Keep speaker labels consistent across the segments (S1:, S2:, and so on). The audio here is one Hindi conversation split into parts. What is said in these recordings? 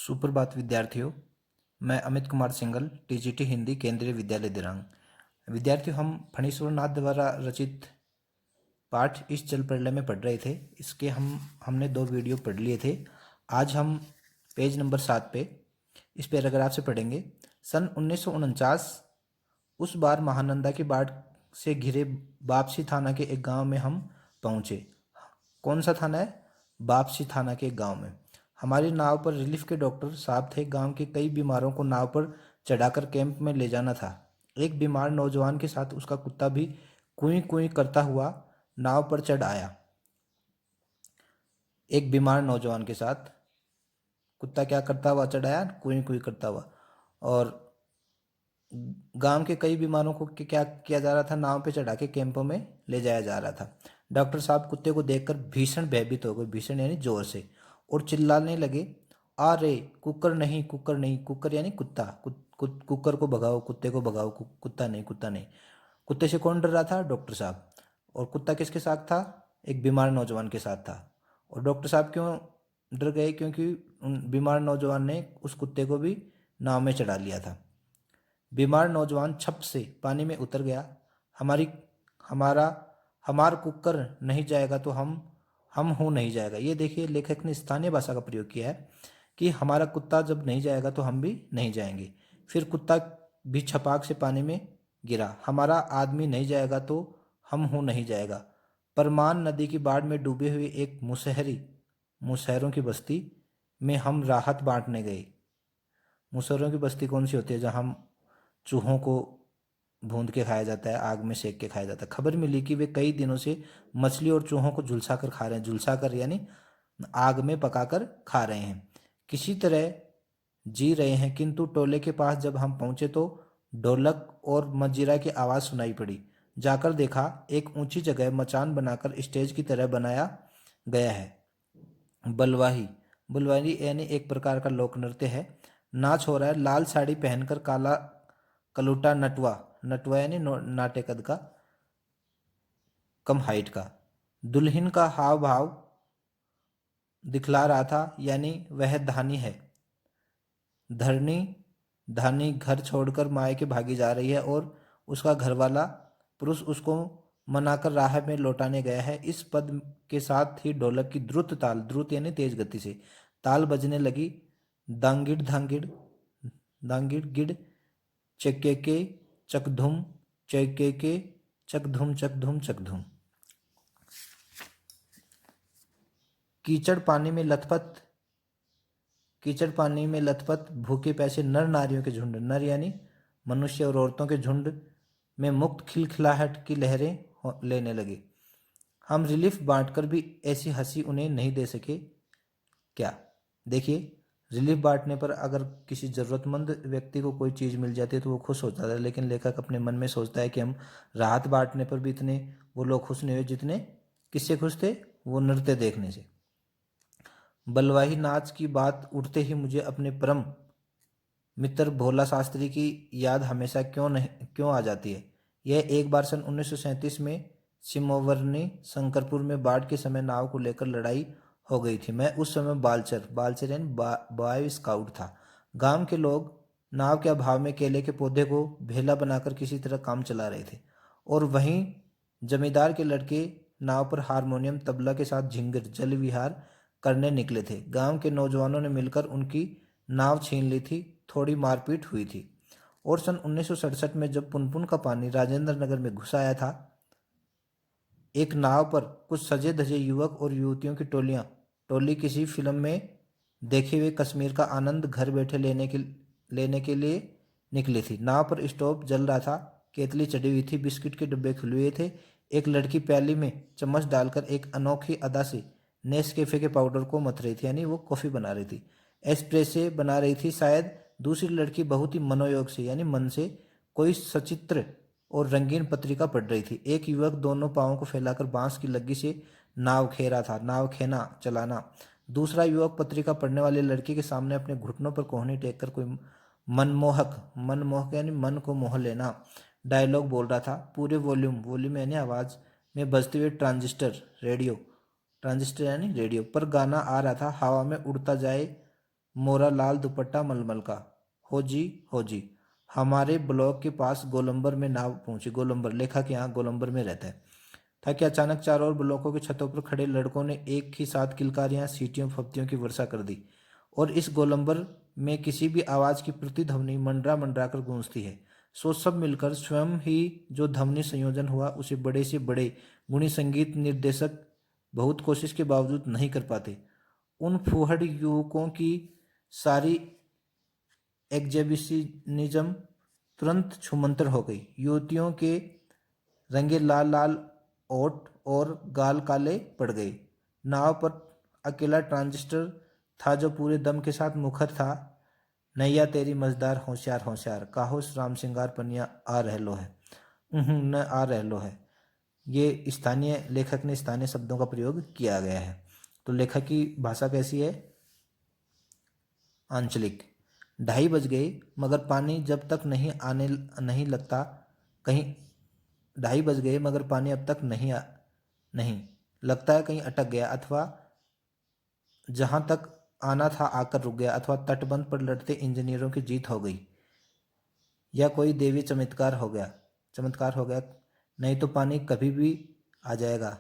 S1: सुप्रभात विद्यार्थियों। मैं अमित कुमार सिंघल, टीजीटी हिंदी, केंद्रीय विद्यालय दिरांग। विद्यार्थियों, हम फणीश्वर नाथ द्वारा रचित पाठ इस जल प्रलय में पढ़ रहे थे। इसके हमने 2 वीडियो पढ़ लिए थे। आज हम पेज नंबर 7 पे इस पैराग्राफ से पढ़ेंगे। सन 1949 उस बार महानंदा की बाढ़ से घिरे वापसी थाना के एक गांव में हम पहुंचे। कौन सा थाना है? वापसी थाना के एक गांव में। हमारी नाव पर रिलीफ के डॉक्टर साहब थे। गांव के कई बीमारों को नाव पर चढ़ाकर कैंप में ले जाना था। एक बीमार नौजवान के साथ उसका कुत्ता भी कुई कुई करता हुआ नाव पर चढ़ आया। एक बीमार नौजवान के साथ कुत्ता क्या करता हुआ चढ़ आया? कुई कुई करता हुआ। और गांव के कई बीमारों को क्या किया जा रहा था? नाव पे चढ़ा के कैंपों में ले जाया जा रहा था। डॉक्टर साहब कुत्ते को देखकर भीषण भयभीत हो गए, भीषण यानी जोर से, और चिल्लाने लगे, आ रे कुकर नहीं, कुकर नहीं। कुकर यानी कुत्ता। कुकर को भगाओ, कुत्ते को भगाओ, कुत्ता नहीं, कुत्ता नहीं। कुत्ते से कौन डर रहा था? डॉक्टर साहब। और कुत्ता किसके साथ था? एक बीमार नौजवान के साथ था। और डॉक्टर साहब क्यों डर गए? क्योंकि उन बीमार नौजवान ने उस कुत्ते को भी नाव में चढ़ा लिया था। बीमार नौजवान छप से पानी में उतर गया। हमार कुकर नहीं जाएगा तो हम हो नहीं जाएगा। ये देखिए, लेखक ने स्थानीय भाषा का प्रयोग किया है कि हमारा कुत्ता जब नहीं जाएगा तो हम भी नहीं जाएंगे। फिर कुत्ता भी छपाक से पानी में गिरा। हमारा आदमी नहीं जाएगा तो हम हो नहीं जाएगा। परमान नदी की बाढ़ में डूबे हुए एक मुसहरों की बस्ती में हम राहत बांटने गए। मुसहरों की बस्ती कौन सी होती है? जहाँ चूहों को भून के खाया जाता है, आग में सेक के खाया जाता है। खबर मिली कि वे कई दिनों से मछली और चूहों को झुलसा कर खा रहे हैं। झुलसा कर यानी आग में पकाकर खा रहे हैं, किसी तरह जी रहे हैं। किंतु टोले के पास जब हम पहुंचे तो ढोलक और मंजीरा की आवाज़ सुनाई पड़ी। जाकर देखा, एक ऊंची जगह मचान बनाकर स्टेज की तरह बनाया गया है। बलवाही बलवाही यानी एक प्रकार का लोक नृत्य है। नाच हो रहा है। लाल साड़ी पहनकर काला कलूटा नटवा यानी नाटे कद का, कम हाइट का, दुल्हन का हाव भाव दिखला रहा था, यानी वह धानी है। धानी घर छोड़कर मायके भागी जा रही है और उसका घरवाला पुरुष उसको मनाकर राह में लौटाने गया है। इस पद के साथ ही ढोलक की द्रुत यानी तेज गति से ताल बजने लगी। दांगिड़ धांगिड़ दांगिड़ गिड़ चक्के के चकधुम, चक्के के चकधुम, चकधुम चकधुम। कीचड़ पानी में लथपथ भूखे प्यासे नर नारियों के झुंड, नर यानी मनुष्य और औरतों के झुंड में मुक्त खिलखिलाहट की लहरें लेने लगे। हम रिलीफ बांटकर भी ऐसी हंसी उन्हें नहीं दे सके क्या? देखिए, रिलीफ बांटने पर अगर किसी ज़रूरतमंद व्यक्ति को कोई चीज़ मिल जाती है तो वो खुश हो जाता है, लेकिन लेखक अपने मन में सोचता है कि हम राहत बांटने पर भी इतने वो लोग खुश नहीं हुए जितने किससे खुश थे? वो नृत्य देखने से। बलवाही नाच की बात उठते ही मुझे अपने परम मित्र भोला शास्त्री की याद हमेशा क्यों आ जाती है। यह एक बार सन 1937 में सिमोवर्नी शंकरपुर में बाढ़ के समय नाव को लेकर लड़ाई हो गई थी। मैं उस समय बालचर यानी बॉय स्काउट था। गांव के लोग नाव के अभाव में केले के पौधे को भेला बनाकर किसी तरह काम चला रहे थे, और वहीं जमींदार के लड़के नाव पर हारमोनियम तबला के साथ झिंगर जल विहार करने निकले थे। गांव के नौजवानों ने मिलकर उनकी नाव छीन ली थी। थोड़ी मारपीट हुई थी। और सन 1967 में जब पुनपुन का पानी राजेंद्र नगर में घुस आया था, एक नाव पर कुछ सजे धजे युवक और युवतियों की टोली किसी फिल्म में देखे हुए कश्मीर का आनंद घर बैठे लेने के लिए निकली थी। नाव पर स्टोव जल रहा था, केतली चढ़ी हुई थी, बिस्किट के डिब्बे खुले हुए थे। एक लड़की प्याली में चम्मच डालकर एक अनोखी अदा से नेस्कैफे के पाउडर को मथ रही थी, यानी वो कॉफ़ी बना रही थी, एस्प्रेसे बना रही थी। शायद दूसरी लड़की बहुत ही मनोयोग से यानी मन से कोई सचित्र और रंगीन पत्रिका पढ़ रही थी। एक युवक दोनों पांवों को फैलाकर बांस की लग्गी से नाव खे रहा था, नाव खेना चलाना। दूसरा युवक पत्रिका पढ़ने वाली लड़की के सामने अपने घुटनों पर कोहनी टेक कर कोई मनमोहक यानी मन को मोह लेना डायलॉग बोल रहा था। पूरे वॉल्यूम यानी आवाज़ में बजते हुए ट्रांजिस्टर यानी रेडियो पर गाना आ रहा था। हवा में उड़ता जाए मोरा लाल दुपट्टा मलमल का। हो जी, हो जी। हमारे ब्लॉक के पास गोलंबर में नाव पहुंची। गोलंबर, लेखक यहाँ गोलंबर में रहता है। था कि अचानक चारों ओर ब्लॉकों की छतों पर खड़े लड़कों ने एक ही साथ किलकारियां, सीटियों, फब्तियों की वर्षा कर दी। और इस गोलंबर में किसी भी आवाज की प्रतिध्वनि मंडरा मंडरा कर गूंजती है। सो सब मिलकर स्वयं ही जो ध्वनि संयोजन हुआ उसे बड़े से बड़े गुणी संगीत निर्देशक बहुत कोशिश के बावजूद नहीं कर पाते। उन फूहड़ युवकों की सारी एग्जिबिशनिज्म तुरंत छूमंतर हो गई। युवतियों के रंगे लाल लाल ओठ और गाल काले पड़ गए। नाव पर अकेला ट्रांजिस्टर था जो पूरे दम के साथ मुखर था। नैया तेरी मजदार होशियार होशियार, काहो राम सिंगार पनिया आ रहलो है। न आ रहलो है। ये स्थानीय लेखक ने स्थानीय शब्दों का प्रयोग किया गया है। तो लेखक की भाषा कैसी है? आंचलिक। 2:30 बज गए मगर पानी जब तक नहीं लगता कहीं 2:30 बज गए मगर पानी अब तक नहीं लगता है कहीं अटक गया, अथवा जहां तक आना था आकर रुक गया, अथवा तटबंध पर लड़ते इंजीनियरों की जीत हो गई, या कोई देवी चमत्कार हो गया। नहीं तो पानी कभी भी आ जाएगा।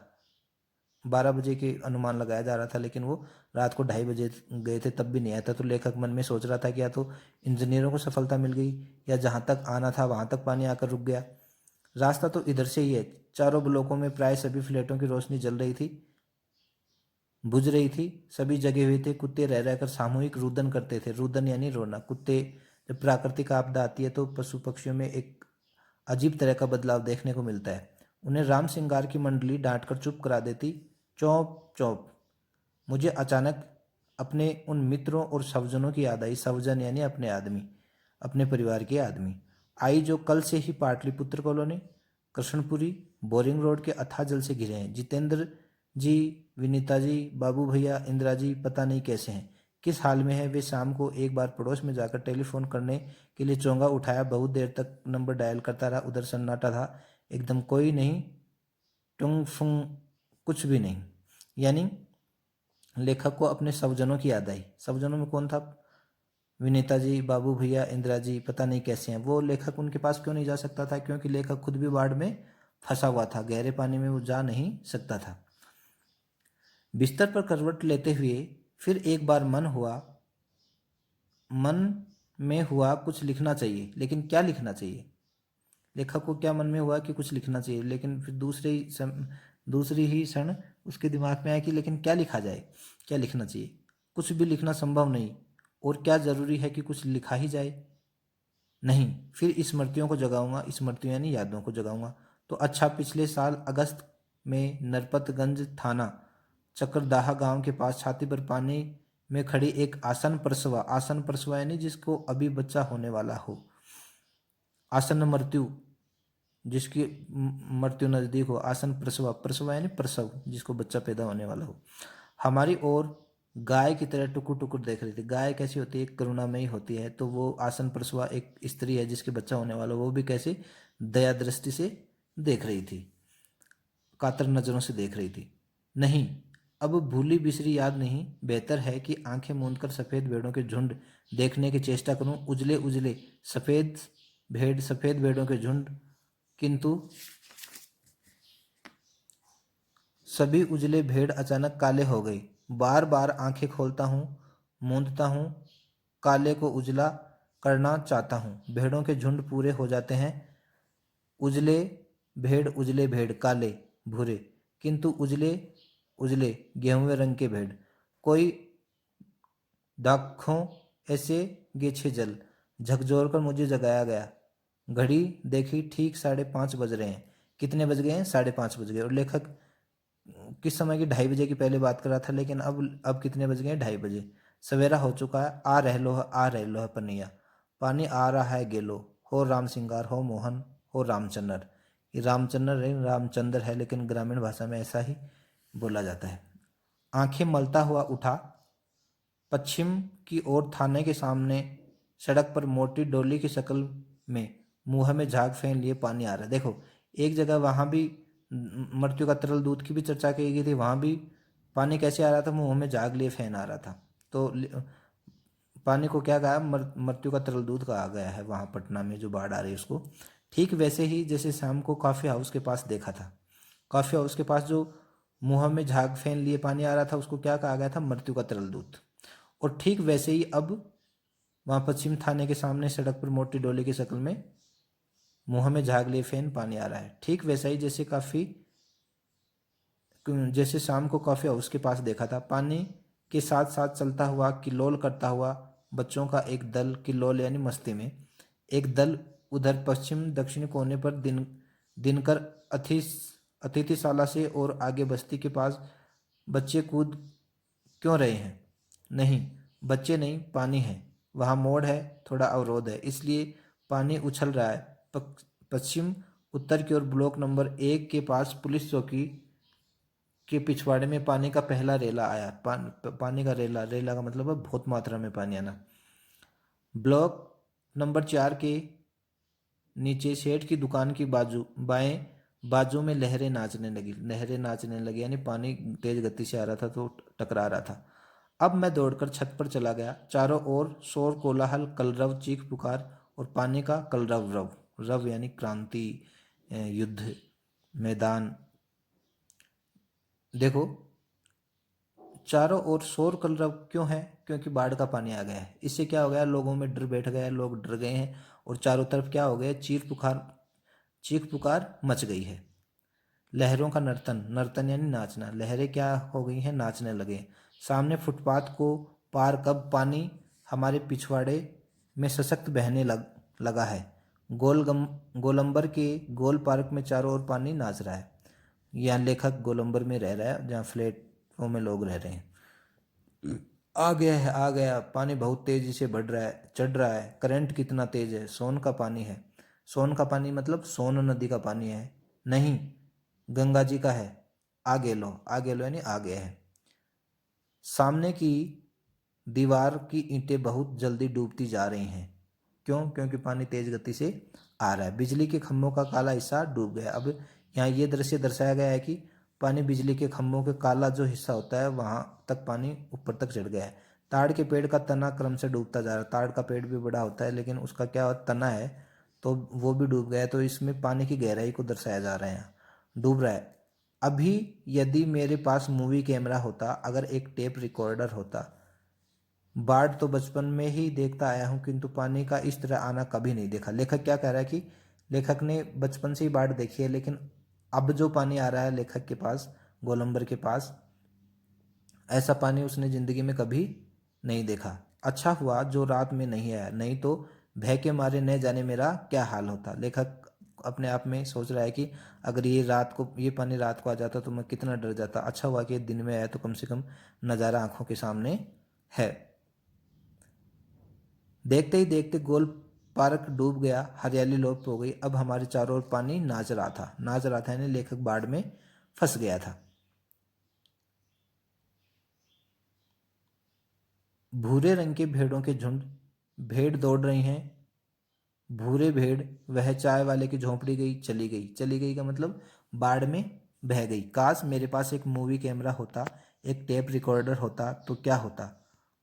S1: 12 बजे के अनुमान लगाया जा रहा था, लेकिन वो रात को 2:30 बजे गए थे तब भी नहीं आया था। तो लेखक मन में सोच रहा था कि या तो इंजीनियरों को सफलता मिल गई या जहां तक आना था वहां तक पानी आकर रुक गया। रास्ता तो इधर से ही है। चारों ब्लॉकों में प्राय सभी फ्लैटों की रोशनी बुझ रही थी। सभी जगे हुए थे। कुत्ते रह रहकर सामूहिक रुदन करते थे। रुदन यानी रोना। कुत्ते, जब प्राकृतिक आपदा आती है तो पशु पक्षियों में एक अजीब तरह का बदलाव देखने को मिलता है। उन्हें राम सिंगार की मंडली डांटकर चुप करा देती। चौंप चौंप। मुझे अचानक अपने उन मित्रों और सवजनों की याद आई। सवजन यानी अपने आदमी, अपने परिवार के आदमी आई, जो कल से ही Pataliputra colony, Krishnapuri, boring road के अथाह जल से घिरे हैं। जितेंद्र जी, विनीता जी, बाबू भैया, इंदिरा जी पता नहीं कैसे हैं, किस हाल में है। वे शाम को एक बार पड़ोस में जाकर टेलीफोन करने के लिए चोंगा उठाया। बहुत देर तक नंबर डायल करता रहा। उधर सन्नाटा था एकदम। कोई नहीं, टुंग फुंग, कुछ भी नहीं। यानी लेखक को अपने स्वजनों की याद आई। स्वजनों में कौन था? विनीता जी, बाबू भैया, इंदिरा जी पता नहीं कैसे हैं। वो लेखक उनके पास क्यों नहीं जा सकता था? क्योंकि लेखक खुद भी बाढ़ में फंसा हुआ था। गहरे पानी में वो जा नहीं सकता था। बिस्तर पर करवट लेते हुए फिर एक बार मन में हुआ कुछ लिखना चाहिए, लेकिन क्या लिखना चाहिए? लेखक को क्या मन में हुआ कि कुछ लिखना चाहिए, लेकिन फिर दूसरी ही क्षण उसके दिमाग में आया कि लेकिन क्या लिखा जाए, क्या लिखना चाहिए? कुछ भी लिखना संभव नहीं। और क्या जरूरी है कि कुछ लिखा ही जाए? नहीं, फिर स्मृतियों को जगाऊंगा। स्मृतियों यानी यादों को जगाऊंगा। तो अच्छा, पिछले साल अगस्त में नरपतगंज थाना चक्रदाहा गांव के पास छाती पर पानी में खड़ी एक आसन प्रसवा यानी जिसको अभी बच्चा होने वाला हो, आसन मृत्यु, जिसकी मृत्यु नजदीक हो, आसन प्रसवा यानी प्रसव, जिसको बच्चा पैदा होने वाला हो, हमारी ओर गाय की तरह टुकुर टुकुर देख रही थी। गाय कैसी होती है? करुणामयी होती है। तो वो आसन प्रसवा एक स्त्री है जिसके बच्चा होने वाला, वो भी कैसे दया दृष्टि से देख रही थी, कातर नजरों से देख रही थी। नहीं, अब भूली बिसरी याद नहीं। बेहतर है कि आंखें मूंद कर सफेद भेड़ों के झुंड देखने की चेष्टा करूं। उजले उजले सफेद भेड़ों के झुंड, किंतु सभी उजले भेड़ अचानक काले हो गए। बार बार आंखें खोलता हूँ, मूंदता हूँ, काले को उजला करना चाहता हूँ। भेड़ों के झुंड पूरे हो जाते हैं। उजले उजले भेड़, काले भूरे, किंतु उजले उजले गेहुए रंग के भेड़। कोई दाखों ऐसे गेछे जल, झकझोर कर मुझे जगाया गया। घड़ी देखी, ठीक 5:30 बज रहे हैं। कितने बज गए हैं? 5:30 बज गए। और लेखक किस समय की? 2:30 बजे की पहले बात कर रहा था, लेकिन अब कितने बज गए हैं? 2:30 बजे। सवेरा हो चुका है। आ रह लो है पनिया, पानी आ रहा है गेलो। हो राम सिंगार, हो मोहन, हो रामचंद्र। ये रामचंद्र है, लेकिन ग्रामीण भाषा में ऐसा ही बोला जाता है। आंखें मलता हुआ उठा। पश्चिम की ओर थाने के सामने सड़क पर मोटी डोली की शक्ल में मुंह में झाग फेंक लिए पानी आ रहा है। देखो, एक जगह वहां भी मृत्यु का तरल दूध की भी चर्चा की गई थी। वहां भी पानी कैसे आ रहा था? मुंह में झाग लिए फैन आ रहा था। तो पानी को क्या कहा, मृत्यु का तरल दूध कहा गया है वहाँ पटना में जो बाढ़ आ रही है उसको। ठीक वैसे ही जैसे शाम को कॉफ़ी हाउस के पास देखा था, कॉफ़ी हाउस के पास जो मुँह में झाग फेन लिए पानी आ रहा था उसको क्या कहा गया था, मृत्यु का तरल दूध। और ठीक वैसे ही अब वहाँ पश्चिम थाने के सामने सड़क पर मोटी डोली की शक्ल में मुँह में झाग लिए फेन पानी आ रहा है। ठीक वैसा ही जैसे शाम को कॉफ़ी हाउस के पास देखा था, पानी के साथ साथ चलता हुआ किल्लोल करता हुआ बच्चों का एक दल, किल्लोल यानी मस्ती में, एक दल उधर पश्चिम दक्षिण कोने पर दिनकर अतिथिशाला से और आगे बस्ती के पास। बच्चे कूद क्यों रहे हैं? नहीं, बच्चे नहीं, पानी है। वहाँ मोड़ है, थोड़ा अवरोध है, इसलिए पानी उछल रहा है। पश्चिम उत्तर की ओर ब्लॉक नंबर 1 के पास पुलिस चौकी के पिछवाड़े में पानी का पहला रेला आया। पानी का रेला, रेला का मतलब है बहुत मात्रा में पानी आना। ब्लॉक नंबर 4 के नीचे सेठ की दुकान की बाएं बाजू में लहरें नाचने लगी। लहरें नाचने लगी यानी पानी तेज गति से आ रहा था तो टकरा रहा था। अब मैं दौड़कर छत पर चला गया। चारों ओर शोर, कोलाहल, कलरव, चीख पुकार और पानी का कलरव। रव रव यानी क्रांति, युद्ध, मैदान। देखो, चारों ओर शोर कलरव क्यों है? क्योंकि बाढ़ का पानी आ गया है। इससे क्या हो गया, लोगों में डर बैठ गया, लोग डर गए हैं और चारों तरफ क्या हो गया, चीख पुकार मच गई है। लहरों का नर्तन, नर्तन यानी नाचना, लहरें क्या हो गई हैं, नाचने लगे। सामने फुटपाथ को पार कब पानी हमारे पिछवाड़े में सशक्त बहने लगा है। गोलंबर के गोल पार्क में चारों ओर पानी नाच रहा है। यहाँ लेखक गोलंबर में रह रहा है जहाँ फ्लैटों में लोग रह रहे हैं। आ गया है, आ गया, पानी बहुत तेजी से बढ़ रहा है, चढ़ रहा है। करंट कितना तेज है, सोन का पानी है। सोन का पानी मतलब सोन नदी का पानी है, नहीं गंगा जी का है। आगे लो, आगे लो यानी आ गया है। सामने की दीवार की ईंटें बहुत जल्दी डूबती जा रही हैं। क्यों? क्योंकि पानी तेज गति से आ रहा है। बिजली के खंभों का काला हिस्सा डूब गया। अब यहाँ ये दृश्य दर्शाया गया है कि पानी बिजली के खंभों के काला जो हिस्सा होता है वहां तक पानी ऊपर तक चढ़ गया है। ताड़ के पेड़ का तना क्रम से डूबता जा रहा है। ताड़ का पेड़ भी बड़ा होता है लेकिन उसका क्या तना है तो वो भी डूब गया है। तो इसमें पानी की गहराई को दर्शाया जा रहा है, डूब रहा है। अभी यदि मेरे पास मूवी कैमरा होता, अगर एक टेप रिकॉर्डर होता। बाढ़ तो बचपन में ही देखता आया हूँ किंतु पानी का इस तरह आना कभी नहीं देखा। लेखक क्या कह रहा है कि लेखक ने बचपन से ही बाढ़ देखी है लेकिन अब जो पानी आ रहा है लेखक के पास, गोलंबर के पास, ऐसा पानी उसने जिंदगी में कभी नहीं देखा। अच्छा हुआ जो रात में नहीं आया, नहीं तो भय के मारे न जाने मेरा क्या हाल होता। लेखक अपने आप में सोच रहा है कि अगर ये पानी रात को आ जाता तो मैं कितना डर जाता। अच्छा हुआ कि दिन में आया तो कम से कम नज़ारा आंखों के सामने है। देखते ही देखते गोल पार्क डूब गया, हरियाली लोप हो गई। अब हमारे चारों ओर पानी नाच रहा था यानी लेखक बाढ़ में फंस गया था। भूरे रंग के भेड़ों के झुंड, भेड़ दौड़ रही हैं। भूरे भेड़, वह चाय वाले की झोंपड़ी गई, चली गई। चली गई का मतलब बाढ़ में बह गई। काश मेरे पास एक मूवी कैमरा होता, एक टेप रिकॉर्डर होता तो क्या होता।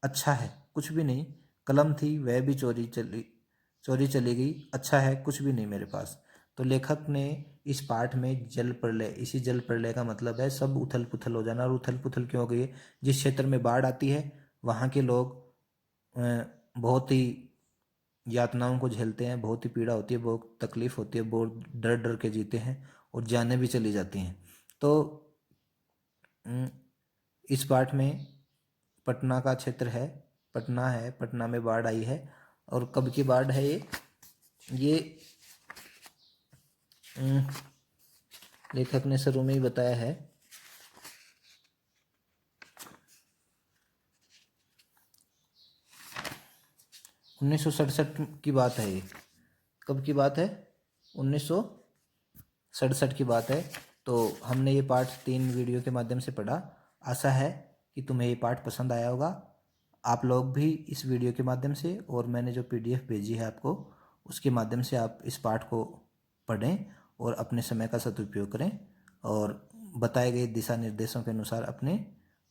S1: अच्छा है कुछ भी नहीं। कलम थी वह भी चोरी चली गई। अच्छा है कुछ भी नहीं मेरे पास। तो लेखक ने इस पाठ में जल प्रलय, इसी जल प्रलय का मतलब है सब उथल पुथल हो जाना। और उथल पुथल क्यों हो गई है? जिस क्षेत्र में बाढ़ आती है वहाँ के लोग बहुत ही यातनाओं को झेलते हैं, बहुत ही पीड़ा होती है, बहुत तकलीफ होती है, बहुत डर डर के जीते हैं और जानें भी चली जाती हैं। तो इस पाठ में पटना का क्षेत्र है, पटना है, पटना में बाढ़ आई है। और कब की बाढ़ है ये लेखक ने शुरू में ही बताया है। 1967 की बात है ये। कब की बात है? 1967 की बात है। तो हमने ये पाठ 3 वीडियो के माध्यम से पढ़ा। आशा है कि तुम्हें ये पाठ पसंद आया होगा। आप लोग भी इस वीडियो के माध्यम से और मैंने जो PDF भेजी है आपको उसके माध्यम से आप इस पाठ को पढ़ें और अपने समय का सदुपयोग करें और बताए गए दिशा निर्देशों के अनुसार अपने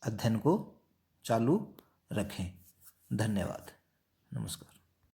S1: अध्ययन को चालू रखें। धन्यवाद। नमस्कार।